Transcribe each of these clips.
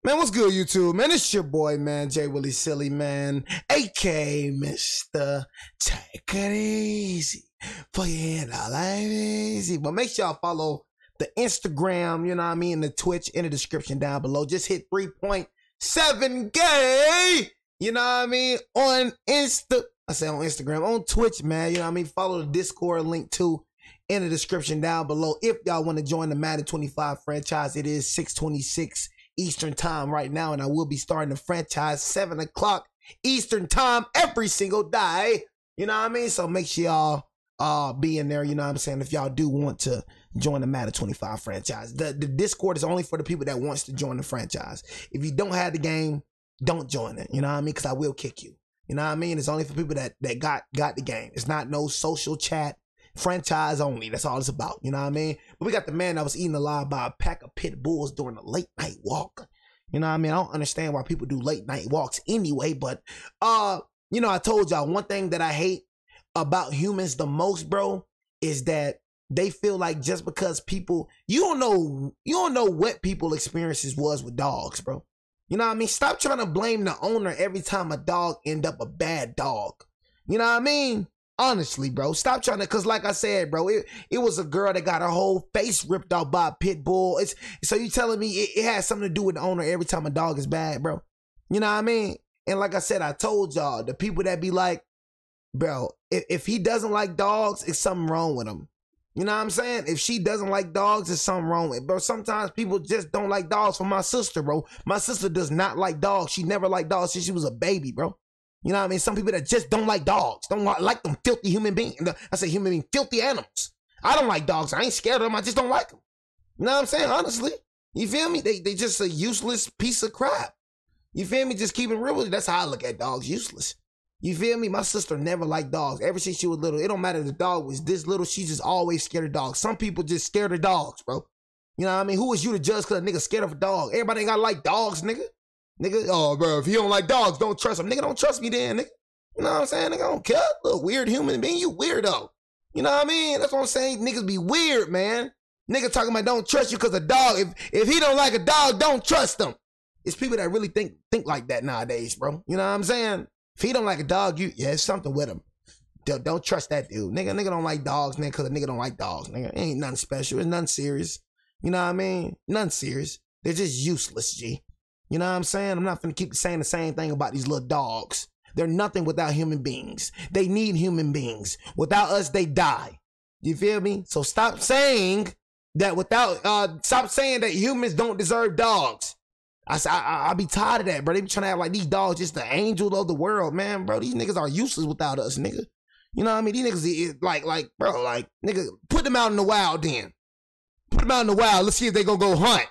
Man, what's good, YouTube? Man, it's your boy, man, J. Willie Silly, man, aka Mr. Take It Easy. For you and all life easy. But make sure y'all follow the Instagram, you know what I mean, the Twitch in the description down below. Just hit 3.7K, you know what I mean, on Instagram, on Twitch, man, you know what I mean. Follow the Discord link too in the description down below. If y'all want to join the Madden 25 franchise, it is 6:26 Eastern time right now, and I will be starting the franchise 7 o'clock Eastern time every single day. You know what I mean? So make sure y'all be in there, you know what I'm saying, if y'all do want to join the Madden 25 franchise. The Discord is only for the people that wants to join the franchise. If you don't have the game, don't join it, you know what I mean, because I will kick you. You know what I mean? It's only for people that got the game. It's not no social chat. Franchise only. That's all it's about. You know what I mean? But we got the man that was eaten alive by a pack of pit bulls during a late night walk. You know what I mean? I don't understand why people do late night walks anyway. But you know, I told y'all one thing that I hate about humans the most, bro, is that they feel like just because people, you don't know what people experiences was with dogs, bro. You know what I mean? Stop trying to blame the owner every time a dog end up a bad dog. You know what I mean? Honestly, bro, stop trying to, because like I said, bro, it was a girl that got her whole face ripped off by a pit bull. So you telling me it has something to do with the owner every time a dog is bad, bro? You know what I mean? And like I said, I told y'all, the people that be like, bro, if he doesn't like dogs, it's something wrong with him. You know what I'm saying? If she doesn't like dogs, there's something wrong with it. Bro, sometimes people just don't like dogs. For my sister, bro, my sister does not like dogs. She never liked dogs since she was a baby, bro. You know what I mean? Some people that just don't like dogs, don't like them filthy human beings. I say human being, filthy animals. I don't like dogs. I ain't scared of them. I just don't like them. You know what I'm saying? Honestly, you feel me? They just a useless piece of crap. You feel me? Just keeping real with you. That's how I look at dogs, useless. You feel me? My sister never liked dogs. Ever since she was little, it don't matter if the dog was this little, she just always scared of dogs. Some people just scared of dogs, bro. You know what I mean? Who is you to judge because a nigga scared of a dog? Everybody ain't gotta like dogs, nigga. Nigga, oh, bro, if he don't like dogs, don't trust him. Nigga, don't trust me then, nigga. You know what I'm saying? Nigga, I don't care. Little weird human being, you weirdo. You know what I mean? That's what I'm saying. Niggas be weird, man. Nigga talking about don't trust you because a dog, if he don't like a dog, don't trust him. It's people that really think like that nowadays, bro. You know what I'm saying? If he don't like a dog, yeah, it's something with him. Don't trust that dude. Nigga don't like dogs, nigga, because a nigga don't like dogs, nigga. It ain't nothing special. It's nothing serious. You know what I mean? Nothing serious. They're just useless, G. You know what I'm saying? I'm not gonna keep saying the same thing about these little dogs. They're nothing without human beings. They need human beings. Without us, they die. You feel me? So stop saying that stop saying that humans don't deserve dogs. I be tired of that, bro. They be trying to act like these dogs just the angel of the world, man, bro. These niggas are useless without us, nigga. You know what I mean? These niggas is like, bro, like, nigga, put them out in the wild then. Put them out in the wild. Let's see if they gonna go hunt.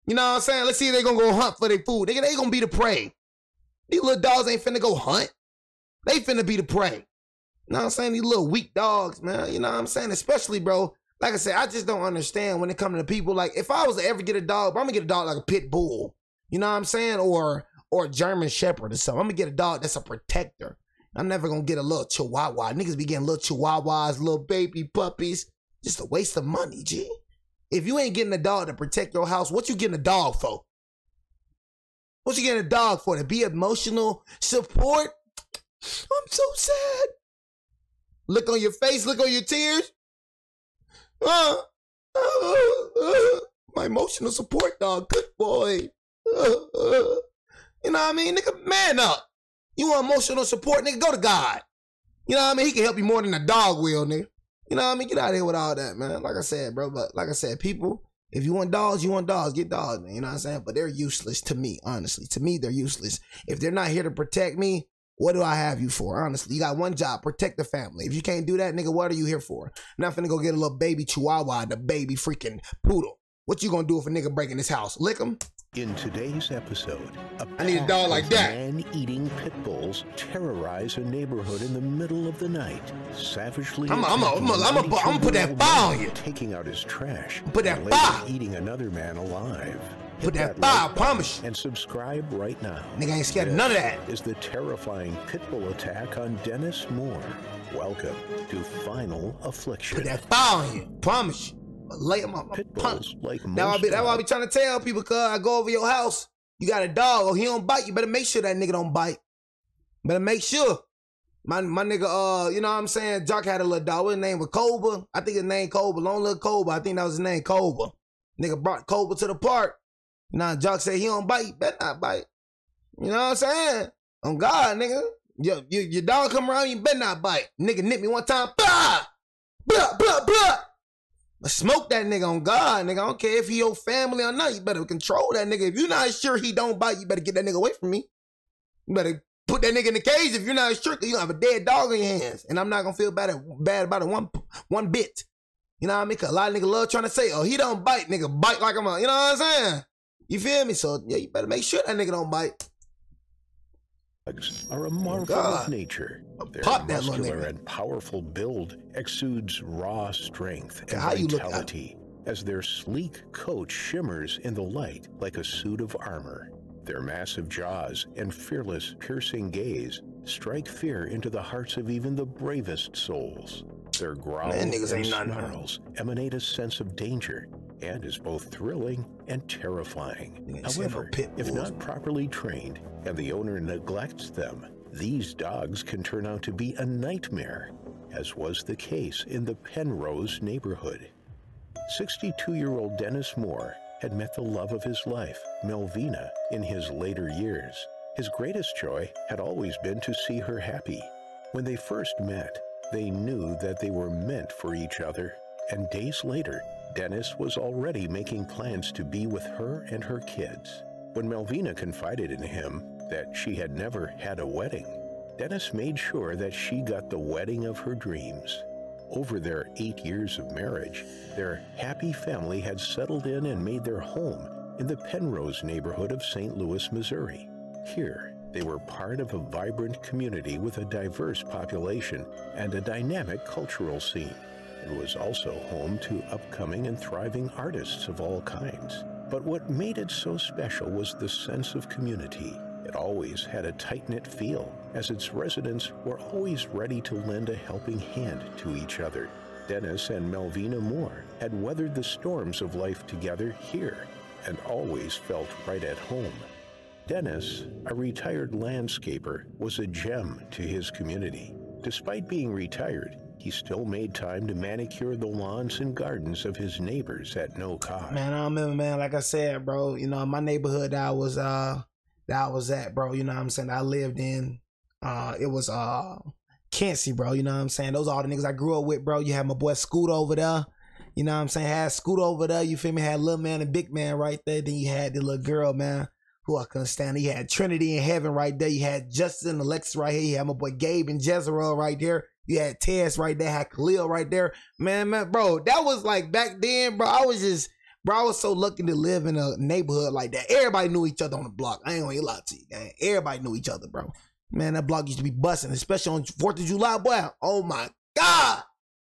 You know what I'm saying? Let's see if they gonna go hunt for their food. Nigga, they gonna be the prey. These little dogs ain't finna go hunt. They finna be the prey. You know what I'm saying? These little weak dogs, man. You know what I'm saying? Especially, bro, like I said, I just don't understand when it comes to people. Like, if I was to ever get a dog, I'm gonna get a dog like a pit bull. You know what I'm saying? Or a German shepherd or something. I'm gonna get a dog that's a protector. I'm never gonna get a little chihuahua. Niggas be getting little chihuahuas, little baby puppies. Just a waste of money, G. If you ain't getting a dog to protect your house, what you getting a dog for? What you getting a dog for? To be emotional support? I'm so sad. Look on your face, look on your tears. My emotional support dog, good boy. You know what I mean? Nigga, man up. You want emotional support, nigga, go to God. You know what I mean? He can help you more than a dog will, nigga. You know what I mean? Get out of here with all that, man. Like I said, bro, but like I said, people, if you want dogs, get dogs, man. You know what I'm saying? But they're useless to me, honestly. To me, they're useless. If they're not here to protect me, what do I have you for? Honestly, you got one job, protect the family. If you can't do that, nigga, what are you here for? I'm not finna go get a little baby chihuahua, the baby freaking poodle. What you gonna do if a nigga break in this house? Lick him? In today's episode, I need a dog like that. Man-eating pit bulls terrorize a neighborhood in the middle of the night, savagely. I'm gonna put that fire on you. Taking out his trash. Put that fire. Eating another man alive. Put that fire, I promise you. And subscribe right now. Nigga ain't scared of none of that. Is the terrifying pit bull attack on Dennis Moore. Welcome to Final Affliction. Put that fire on you, promise you. Lay them up. Pit bulls like That's why I be trying to tell people, cuz I go over your house You got a dog, or he don't bite, you better make sure that nigga don't bite. Better make sure. My nigga, you know what I'm saying? Jock had a little dog. His name was Cobra. I think his name Cobra. Long little Cobra. I think that was his name, Cobra. Nigga brought Cobra to the park. Now Jock said he don't bite. You better not bite. You know what I'm saying? On God, nigga. Your dog come around, you better not bite. Nigga nipped me one time. Blah! Blah, blah, blah. I smoke that nigga on God, nigga. I don't care if he your family or not. You better control that nigga. If you're not sure he don't bite, you better get that nigga away from me. You better put that nigga in the cage if you're not sure, because you have a dead dog in your hands. And I'm not going to feel bad about it one bit. You know what I mean? Because a lot of niggas love trying to say, oh, he don't bite. Nigga bite like I'm a, you know what I'm saying? You feel me? So, yeah, you better make sure that nigga don't bite. Dogs are a marvel of nature. Their muscular and powerful build exudes raw strength and vitality as their sleek coat shimmers in the light like a suit of armor. Their massive jaws and fearless, piercing gaze strike fear into the hearts of even the bravest souls. Their growls and snarls emanate a sense of danger and is both thrilling and terrifying. However, if not properly trained and the owner neglects them, these dogs can turn out to be a nightmare, as was the case in the Penrose neighborhood. 62-year-old Dennis Moore had met the love of his life, Melvina, in his later years. His greatest joy had always been to see her happy. When they first met, they knew that they were meant for each other, and days later, Dennis was already making plans to be with her and her kids. When Melvina confided in him that she had never had a wedding, Dennis made sure that she got the wedding of her dreams. Over their 8 years of marriage, their happy family had settled in and made their home in the Penrose neighborhood of St. Louis, Missouri. Here, they were part of a vibrant community with a diverse population and a dynamic cultural scene. It was also home to upcoming and thriving artists of all kinds. But what made it so special was the sense of community. It always had a tight-knit feel, as its residents were always ready to lend a helping hand to each other. Dennis and Melvina Moore had weathered the storms of life together here and always felt right at home. Dennis, a retired landscaper, was a gem to his community. Despite being retired, he still made time to manicure the lawns and gardens of his neighbors at no cost. Man, I remember, man, like I said, bro, you know, my neighborhood that I was at, bro, you know what I'm saying, I lived in, it was Kensie, bro, you know what I'm saying? Those are all the niggas I grew up with, bro. You had my boy Scoot over there, you know what I'm saying? Had Scoot over there, you feel me? Had Little Man and Big Man right there. Then you had the little girl, man, who I couldn't stand. You had Trinity in Heaven right there. You had Justin and Alexis right here. You had my boy Gabe and Jezreel right there. You had Tess right there. Had Khalil right there. Man, bro, that was like back then, bro. I was so lucky to live in a neighborhood like that. Everybody knew each other on the block. I ain't gonna lie to you, gang. Everybody knew each other, bro. Man, that block used to be busting, especially on 4th of July, boy. Oh my God.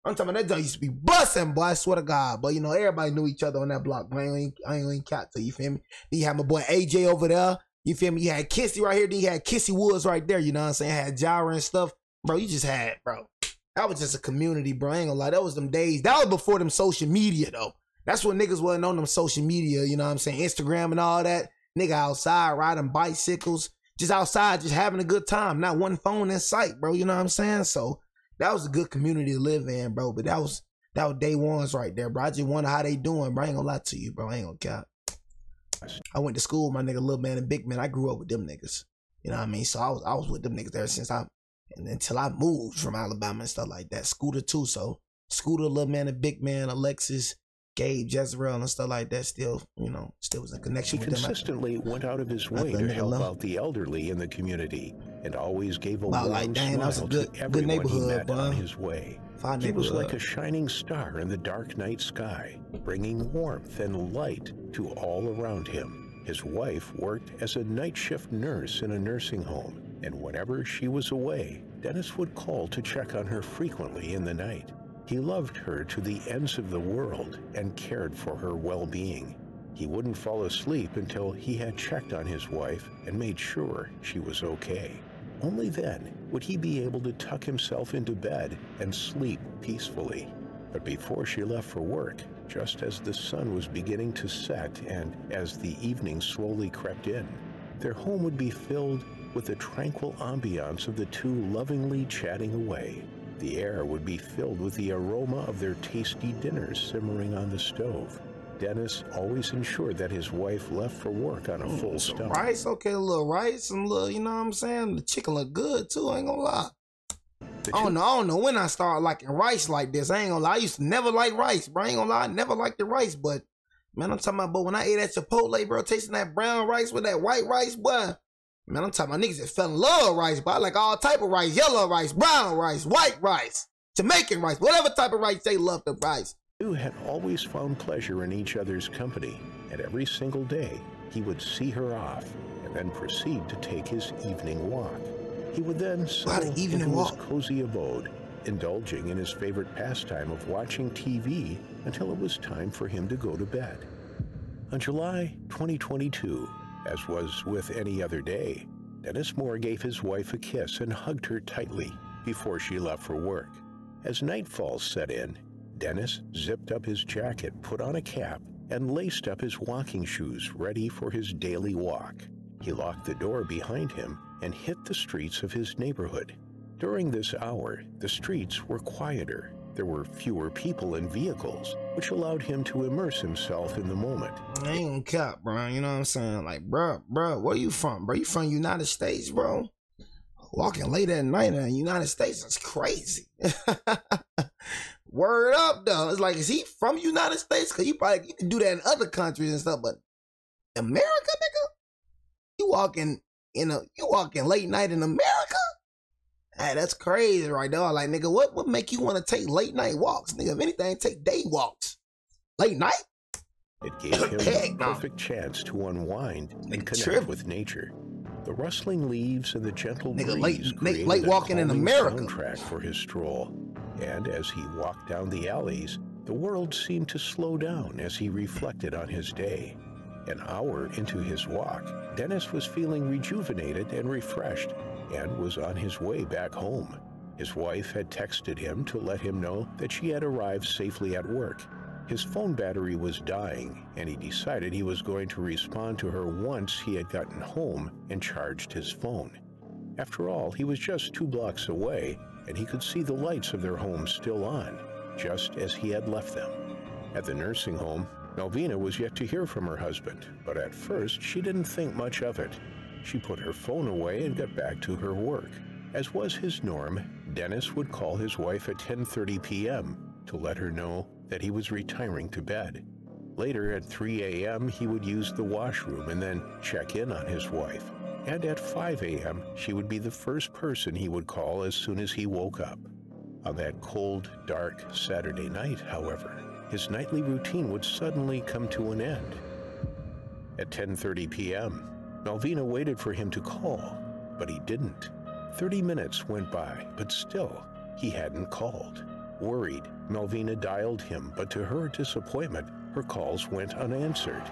I'm talking about that joint used to be busting, boy. I swear to God. But, you know, everybody knew each other on that block. I ain't gonna count to you, feel me? Then you had my boy AJ over there. You feel me? You had Kissy right here. Then you had Kissy Woods right there. You know what I'm saying? I had Jara and stuff. Bro, you just had, bro. That was just a community, bro. I ain't gonna lie. That was them days. That was before them social media, though. That's when niggas wasn't on them social media, you know what I'm saying? Instagram and all that. Nigga outside riding bicycles. Just outside, just having a good time. Not one phone in sight, bro. You know what I'm saying? So that was a good community to live in, bro. But that was day ones right there, bro. I just wonder how they doing, bro. I ain't gonna lie to you, bro. I ain't gonna cap. I went to school with my nigga Little Man and Big Man. I grew up with them niggas. You know what I mean? So I was with them niggas there until I moved from Alabama and stuff like that. Scooter too. So Scooter, Little Man and Big Man, Alexis, Gabe, Jezreel, and stuff like that still, you know, still was in connection with them. He consistently went out of his way to help out the elderly in the community and always gave a warm smile to everyone he met on his way. He was like a shining star in the dark night sky, bringing warmth and light to all around him. His wife worked as a night shift nurse in a nursing home, and whenever she was away, Dennis would call to check on her frequently in the night. He loved her to the ends of the world and cared for her well-being. He wouldn't fall asleep until he had checked on his wife and made sure she was okay. Only then would he be able to tuck himself into bed and sleep peacefully. But before she left for work, just as the sun was beginning to set and as the evening slowly crept in. Their home would be filled with the tranquil ambiance of the two lovingly chatting away. The air would be filled with the aroma of their tasty dinners simmering on the stove. Dennis always ensured that his wife left for work on a full stomach. Rice, okay, a little rice, and a little, you know what I'm saying? The chicken look good too, I ain't gonna lie. I don't know when I started liking rice like this. I ain't gonna lie, I used to never like rice, bro. I ain't gonna lie, I never liked the rice, but man, I'm talking about, but when I ate at Chipotle, bro, tasting that brown rice with that white rice, boy. Man, I'm talking about niggas that fell in love with rice, but I like all type of rice, yellow rice, brown rice, white rice, Jamaican rice, whatever type of rice they love the rice. The two had always found pleasure in each other's company, and every single day he would see her off and then proceed to take his evening walk. He would then settle into his cozy abode, indulging in his favorite pastime of watching TV until it was time for him to go to bed. On July 2022, as was with any other day, Dennis Moore gave his wife a kiss and hugged her tightly before she left for work. As nightfall set in, Dennis zipped up his jacket, put on a cap, and laced up his walking shoes ready for his daily walk. He locked the door behind him and hit the streets of his neighborhood. During this hour, the streets were quieter. There were fewer people and vehicles, which allowed him to immerse himself in the moment. I ain't gonna cap, bro. You know what I'm saying? Like, bro, where you from, bro? You from United States, bro? Walking late at night in the United States is crazy. Word up, though. It's like, is he from United States? Because you can do that in other countries and stuff, but America, nigga? You walking late night in America? Hey, that's crazy right there. Like, nigga, what make you want to take late night walks? Nigga, if anything, take day walks. Late night? It gave him the perfect chance to unwind and connect with nature. The rustling leaves and the gentle breeze created late walking in America soundtrack for his stroll. And as he walked down the alleys, the world seemed to slow down as he reflected on his day. An hour into his walk, Dennis was feeling rejuvenated and refreshed and was on his way back home. His wife had texted him to let him know that she had arrived safely at work. His phone battery was dying, and he decided he was going to respond to her once he had gotten home and charged his phone. After all, he was just 2 blocks away, and he could see the lights of their home still on, just as he had left them. At the nursing home, Melvina was yet to hear from her husband, but at first she didn't think much of it. She put her phone away and got back to her work. As was his norm, Dennis would call his wife at 10:30 p.m. to let her know that he was retiring to bed. Later at 3 a.m. he would use the washroom and then check in on his wife. And at 5 a.m. she would be the first person he would call as soon as he woke up. On that cold, dark Saturday night, however, his nightly routine would suddenly come to an end. At 10:30 p.m., Melvina waited for him to call, but he didn't. 30 minutes went by, but still, he hadn't called. Worried, Melvina dialed him, but to her disappointment, her calls went unanswered.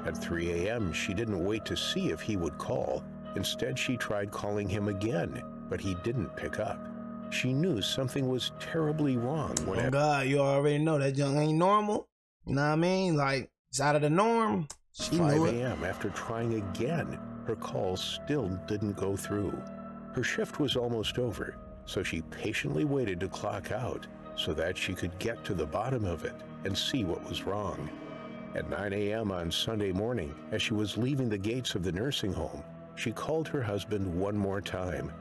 At 3 a.m., she didn't wait to see if he would call. Instead, she tried calling him again, but he didn't pick up. She knew something was terribly wrong when... Oh, God, you already know that young ain't normal. You know what I mean? Like, it's out of the norm. She 5 a.m. after trying again, her calls still didn't go through. Her shift was almost over, so she patiently waited to clock out so that she could get to the bottom of it and see what was wrong. At 9 a.m. on Sunday morning, as she was leaving the gates of the nursing home, she called her husband one more time.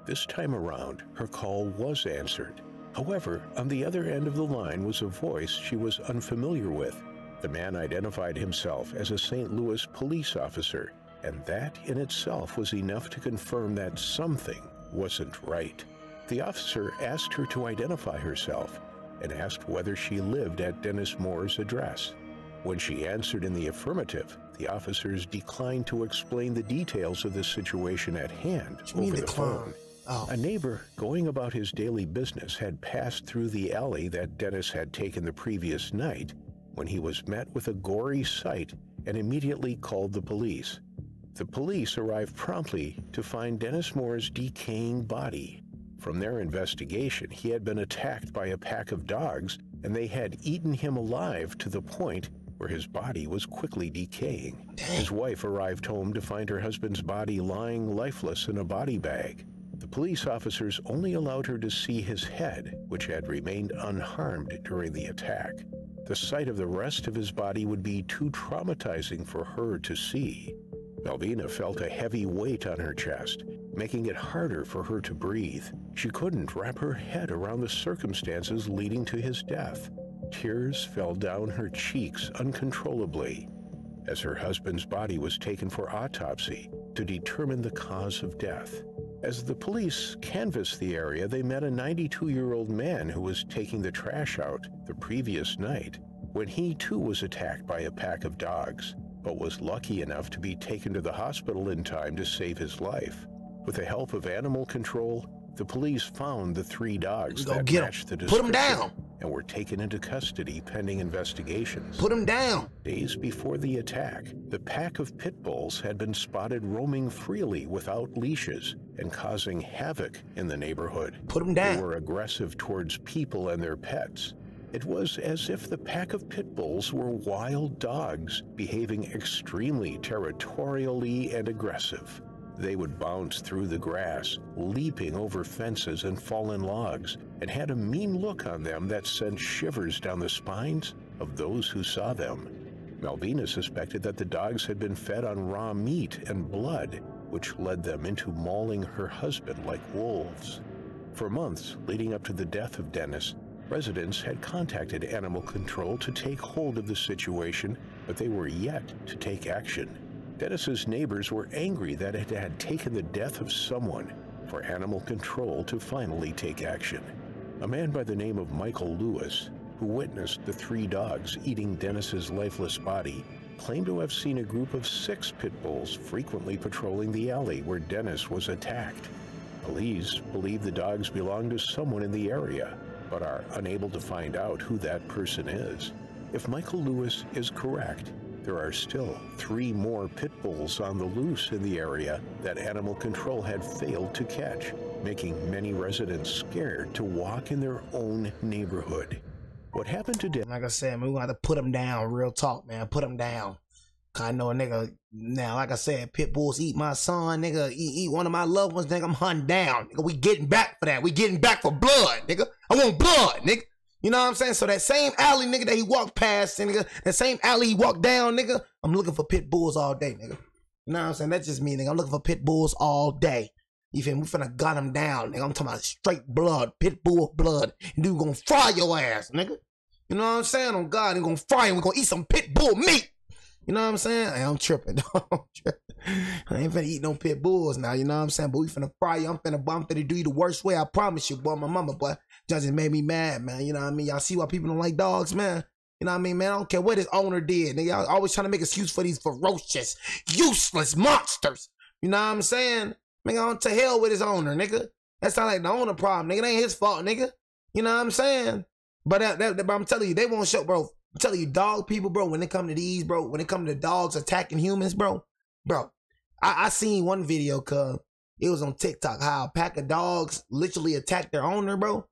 This time around, her call was answered. However, on the other end of the line was a voice she was unfamiliar with. The man identified himself as a St. Louis police officer, and that in itself was enough to confirm that something wasn't right. The officer asked her to identify herself and asked whether she lived at Dennis Moore's address. When she answered in the affirmative, the officers declined to explain the details of the situation at hand over the phone. A neighbor going about his daily business had passed through the alley that Dennis had taken the previous night when he was met with a gory sight and immediately called the police. The police arrived promptly to find Dennis Moore's decaying body. From their investigation, he had been attacked by a pack of dogs and they had eaten him alive to the point where his body was quickly decaying. His wife arrived home to find her husband's body lying lifeless in a body bag. The police officers only allowed her to see his head, which had remained unharmed during the attack. The sight of the rest of his body would be too traumatizing for her to see. Malvina felt a heavy weight on her chest, making it harder for her to breathe. She couldn't wrap her head around the circumstances leading to his death. Tears fell down her cheeks uncontrollably as her husband's body was taken for autopsy to determine the cause of death. As the police canvassed the area, they met a 92-year-old man who was taking the trash out the previous night when he too was attacked by a pack of dogs, but was lucky enough to be taken to the hospital in time to save his life. With the help of animal control, the police found the 3 dogs that matched the description. Put them down. And were taken into custody pending investigations. Put them down. Days before the attack, the pack of pit bulls had been spotted roaming freely without leashes and causing havoc in the neighborhood. Put them down. They were aggressive towards people and their pets. It was as if the pack of pit bulls were wild dogs, behaving extremely territorially and aggressive. They would bounce through the grass, leaping over fences and fallen logs, and had a mean look on them that sent shivers down the spines of those who saw them. Malvina suspected that the dogs had been fed on raw meat and blood, which led them into mauling her husband like wolves. For months leading up to the death of Dennis, residents had contacted animal control to take hold of the situation, but they were yet to take action. Dennis's neighbors were angry that it had taken the death of someone for animal control to finally take action. A man by the name of Michael Lewis, who witnessed the 3 dogs eating Dennis's lifeless body, claimed to have seen a group of 6 pit bulls frequently patrolling the alley where Dennis was attacked. Police believe the dogs belong to someone in the area, but are unable to find out who that person is. If Michael Lewis is correct, there are still 3 more pit bulls on the loose in the area that animal control had failed to catch, making many residents scared to walk in their own neighborhood. What happened to Dennis? Like I said, man, we're gonna have to put them down. Real talk, man. Put them down. I know a nigga now, like I said, pit bulls eat my son, nigga, eat one of my loved ones, nigga, I'm hunting down. Nigga, we getting back for that. We getting back for blood, nigga. I want blood, nigga. You know what I'm saying? So that same alley, nigga, that he walked past, nigga, that same alley he walked down, nigga, I'm looking for pit bulls all day, nigga. You know what I'm saying? That's just me, nigga. I'm looking for pit bulls all day. You feel me? We finna gun him down, nigga. I'm talking about straight blood, pit bull blood. And dude gonna fry your ass, nigga. You know what I'm saying? On God, he gonna fry him. We gonna eat some pit bull meat. You know what I'm saying? I'm tripping. I ain't finna eat no pit bulls now, you know what I'm saying? But we finna fry you. I'm finna do you the worst way, I promise you, boy. My mama, boy. Just made me mad, man. You know what I mean? Y'all see why people don't like dogs, man? You know what I mean, man? I don't care what his owner did. Nigga, y'all always trying to make excuse for these ferocious, useless monsters. You know what I'm saying? Nigga, to hell with his owner, nigga. That's not like the owner problem, nigga. It ain't his fault, nigga. You know what I'm saying? But I'm telling you, they won't show, bro. I'm telling you, dog people, bro, when it come to these, bro, when it come to dogs attacking humans, bro, I seen one video, cuz it was on TikTok, how a pack of dogs literally attacked their owner, bro.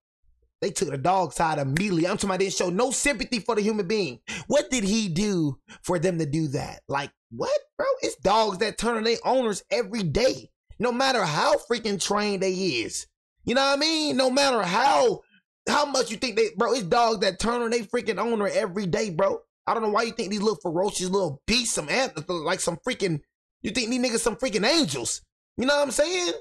They took the dog side immediately. I'm talking about, they show no sympathy for the human being. What did he do for them to do that? Like, what, bro? It's dogs that turn on their owners every day, no matter how freaking trained they is. You know what I mean? No matter how much you think they, bro, it's dogs that turn on their freaking owner every day, bro. I don't know why you think these little ferocious little beasts, like some freaking, you think these niggas some freaking angels. You know what I'm saying?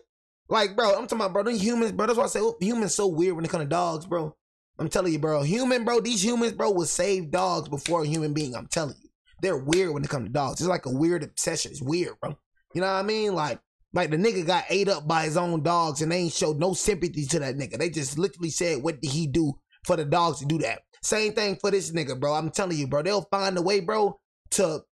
Like, bro, I'm talking about, bro, these humans, bro, that's why I say humans so weird when it comes to dogs, bro. I'm telling you, bro, these humans, bro, will save dogs before a human being. I'm telling you. They're weird when it comes to dogs. It's like a weird obsession. It's weird, bro. You know what I mean? Like the nigga got ate up by his own dogs and they ain't showed no sympathy to that nigga. They just literally said, what did he do for the dogs to do that? Same thing for this nigga, bro. I'm telling you, bro, they'll find a way, bro, to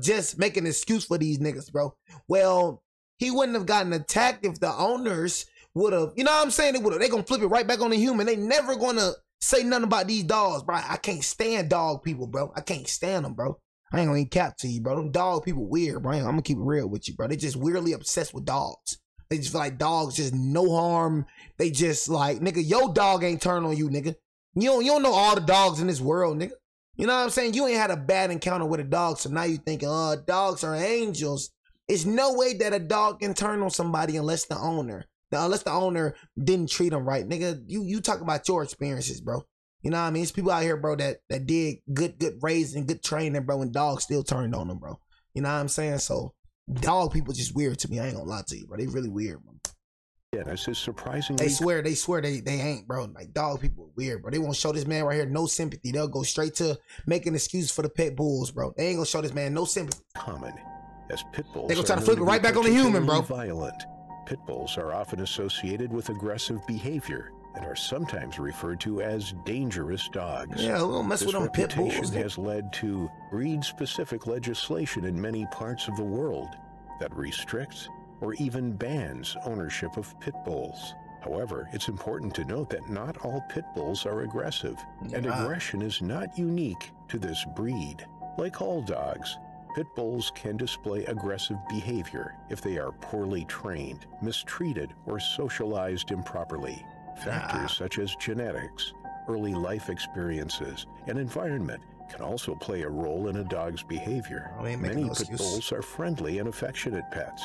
just make an excuse for these niggas, bro. Well, he wouldn't have gotten attacked if the owners would have, you know what I'm saying? They gonna flip it right back on the human. They never gonna say nothing about these dogs, bro. I can't stand dog people, bro. I can't stand them, bro. I ain't gonna even cap to you, bro. Them dog people weird, bro. I'm gonna keep it real with you, bro. They just weirdly obsessed with dogs. They just feel like dogs just no harm. They just like, nigga, your dog ain't turn on you, nigga. You don't know all the dogs in this world, nigga. You know what I'm saying? You ain't had a bad encounter with a dog, so now you thinking, oh, dogs are angels. It's no way that a dog can turn on somebody unless the owner didn't treat them right. Nigga, you talk about your experiences, bro. You know what I mean? It's people out here, bro, that did good raising, good training, bro, and dogs still turned on them, bro. You know what I'm saying? So dog people just weird to me. I ain't gonna lie to you, bro. They really weird, bro. Yeah, this is surprisingly. They swear they ain't, bro. Like, dog people are weird, bro. They won't show this man right here no sympathy. They'll go straight to making excuses for the pit bulls, bro. They ain't gonna show this man no sympathy. Common, as pit bulls. They gonna try to flip it right back on the human, bro. Violent. Pit bulls are often associated with aggressive behavior and are sometimes referred to as dangerous dogs. Yeah, we don't mess with them pit bulls. This reputation has led to breed-specific legislation in many parts of the world that restricts or even bans ownership of pit bulls. However, it's important to note that not all pit bulls are aggressive, and aggression is not unique to this breed. Like all dogs, pit bulls can display aggressive behavior if they are poorly trained, mistreated, or socialized improperly. Factors such as genetics, early life experiences, and environment can also play a role in a dog's behavior. Many pit bulls are friendly and affectionate pets,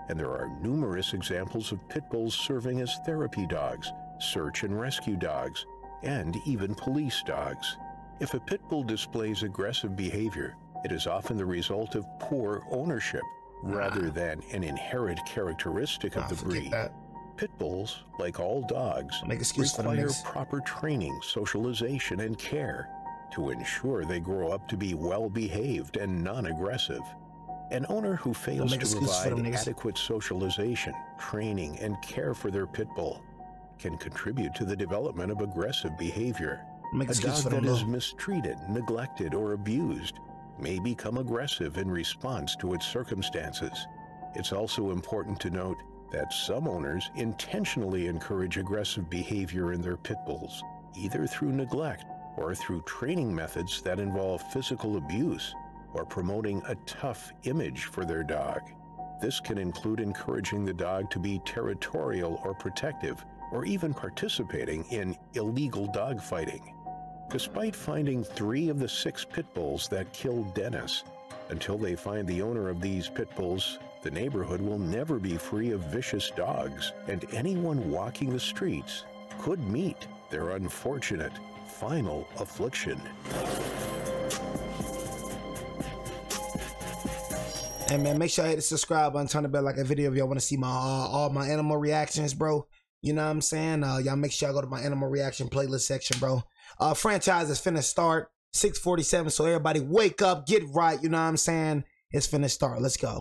and there are numerous examples of pit bulls serving as therapy dogs, search and rescue dogs, and even police dogs. If a pit bull displays aggressive behavior, it is often the result of poor ownership rather than an inherent characteristic of the breed. Pit bulls, like all dogs, require proper training, socialization, and care to ensure they grow up to be well-behaved and non-aggressive. An owner who fails to provide adequate socialization, training, and care for their pit bull can contribute to the development of aggressive behavior. A dog that is mistreated, neglected, or abused may become aggressive in response to its circumstances. It's also important to note that some owners intentionally encourage aggressive behavior in their pit bulls, either through neglect or through training methods that involve physical abuse or promoting a tough image for their dog. This can include encouraging the dog to be territorial or protective, or even participating in illegal dog fighting. Despite finding 3 of the 6 pit bulls that killed Dennis, until they find the owner of these pit bulls, the neighborhood will never be free of vicious dogs, and anyone walking the streets could meet their unfortunate final affliction. Hey man, make sure I hit the subscribe button, turn the bell like a video if y'all want to see my all my animal reactions, bro. You know what I'm saying? Y'all make sure y'all go to my animal reaction playlist section, bro. Franchise is finna start 6:47, so everybody wake up, get right. You know what I'm saying? It's finna start. Let's go.